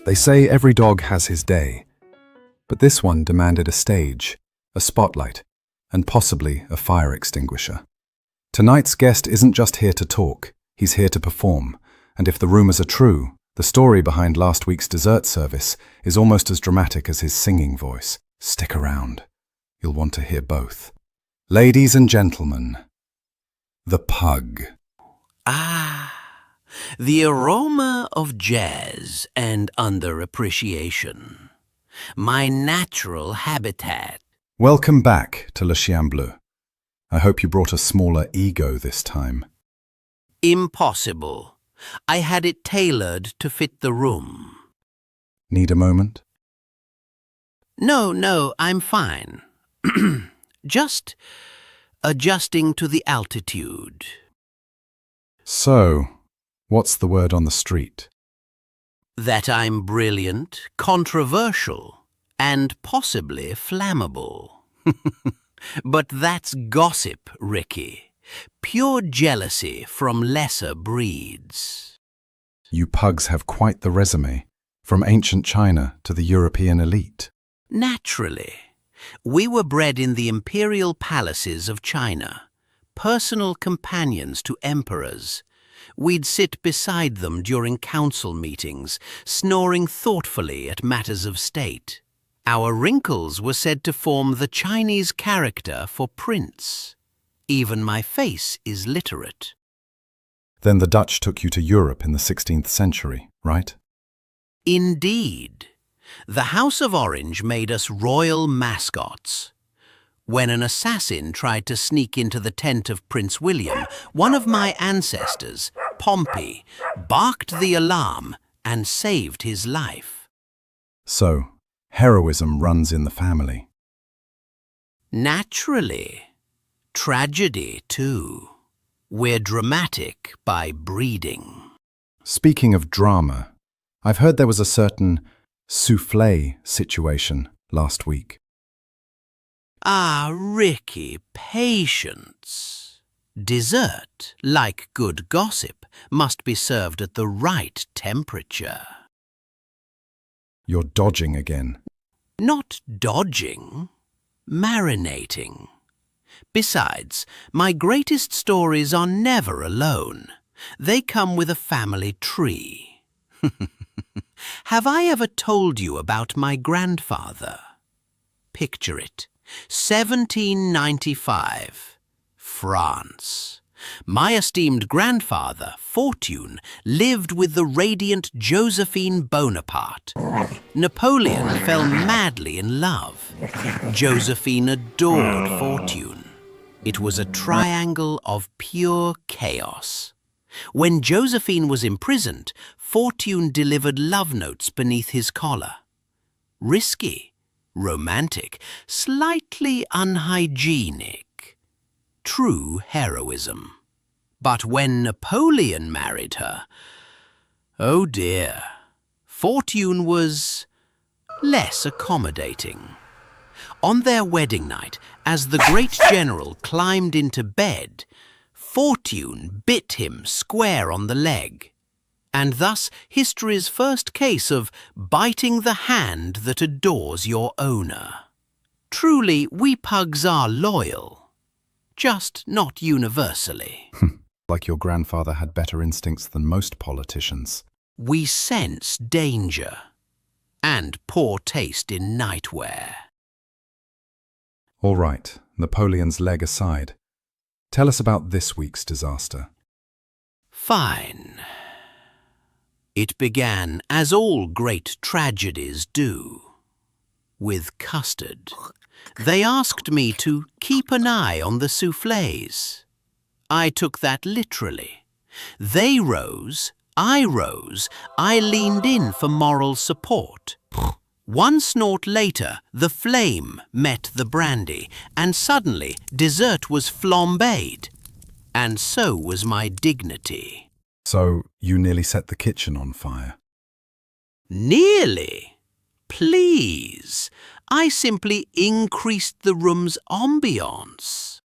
They say every dog has his day, but this one demanded a stage, a spotlight, and possibly a fire extinguisher. Tonight's guest isn't just here to talk, he's here to perform, and if the rumors are true, the story behind last week's dessert service is almost as dramatic as his singing voice. Stick around. You'll want to hear both. Ladies and gentlemen, the pug. Ah, the aroma of jazz and underappreciation. My natural habitat. Welcome back to Le Chien Bleu. I hope you brought a smaller ego this time. Impossible. I had it tailored to fit the room. Need a moment? No, I'm fine. Just adjusting to the altitude. So, what's the word on the street? That I'm brilliant, controversial, and possibly flammable. But that's gossip, Ricky. Pure jealousy from lesser breeds. You pugs have quite the resume, from ancient China to the European elite. Naturally. We were bred in the imperial palaces of China, personal companions to emperors. We'd sit beside them during council meetings, snoring thoughtfully at matters of state. Our wrinkles were said to form the Chinese character for prince. Even my face is literate. Then the Dutch took you to Europe in the 16th century, right? Indeed. The House of Orange made us royal mascots. When an assassin tried to sneak into the tent of Prince William, one of my ancestors, Pompey, barked the alarm and saved his life. So, heroism runs in the family. Naturally. Tragedy, too. We're dramatic by breeding. Speaking of drama, I've heard there was a certain soufflé situation last week. Ah, Ricky, patience. Dessert, like good gossip, must be served at the right temperature. You're dodging again. Not dodging, marinating. Besides, my greatest stories are never alone. They come with a family tree. Have I ever told you about my grandfather? Picture it. 1795. France. My esteemed grandfather, Fortune, lived with the radiant Joséphine Bonaparte. Napoleon fell madly in love. Joséphine adored Fortune. It was a triangle of pure chaos. When Joséphine was imprisoned, Fortune delivered love notes beneath his collar. Risky, romantic, slightly unhygienic. True heroism. But when Napoleon married her, oh dear, Fortune was less accommodating. On their wedding night, as the great general climbed into bed, Fortune bit him square on the leg. And thus history's first case of biting the hand that adores your owner. Truly, we pugs are loyal, just not universally. Like your grandfather had better instincts than most politicians. We sense danger and poor taste in nightwear. All right, Napoleon's leg aside. Tell us about this week's disaster. Fine. It began, as all great tragedies do, with custard. They asked me to keep an eye on the soufflés. I took that literally. They rose, I leaned in for moral support. One snort later, the flame met the brandy, and suddenly dessert was flambéed. And so was my dignity. So, you nearly set the kitchen on fire. Nearly. Please. I simply increased the room's ambiance.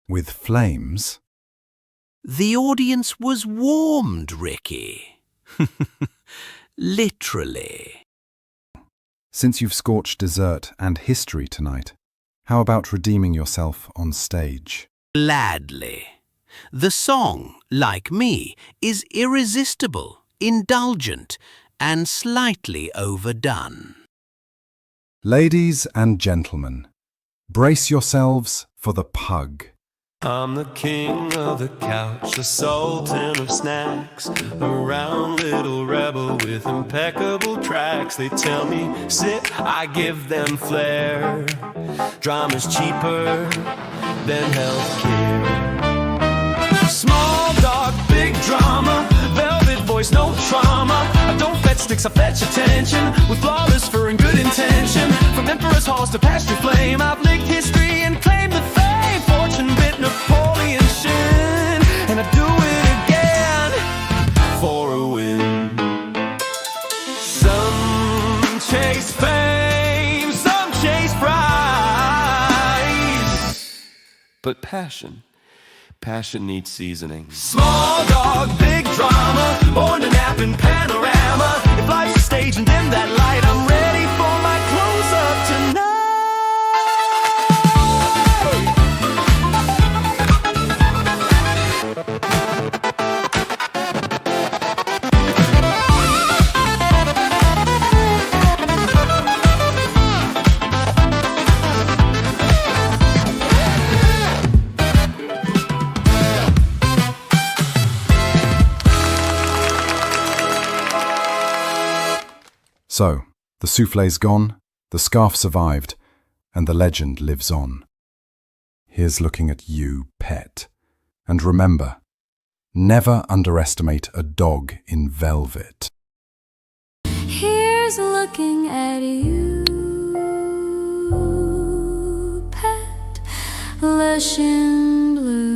With flames? The audience was warmed, Ricky. literally. Since you've scorched dessert and history tonight, how about redeeming yourself on stage? Gladly. The song, like me, is irresistible, indulgent, and slightly overdone. Ladies and gentlemen, brace yourselves for the pug. I'm the king of the couch, the sultan of snacks, a round little rebel with impeccable tracks. They tell me sit, I give them flair. Drama's cheaper than healthcare. Small dog, big drama, velvet voice, no trauma. I don't fetch sticks, I fetch attention, with flawless fur and good intention. From emperor's halls to pastry flame, I've licked history and claimed the fame. Fortune bit Napoleon shin, and I do it again for a win. Some chase fame, some chase prize, but passion needs seasoning. Small dog, big drama, born to nap in panorama. If life's a stage and dim that light, I'm ready for my close-up tonight. So, the soufflé's gone, the scarf survived, and the legend lives on. Here's looking at you, pet. And remember, never underestimate a dog in velvet. Here's looking at you, pet, le chien bleu.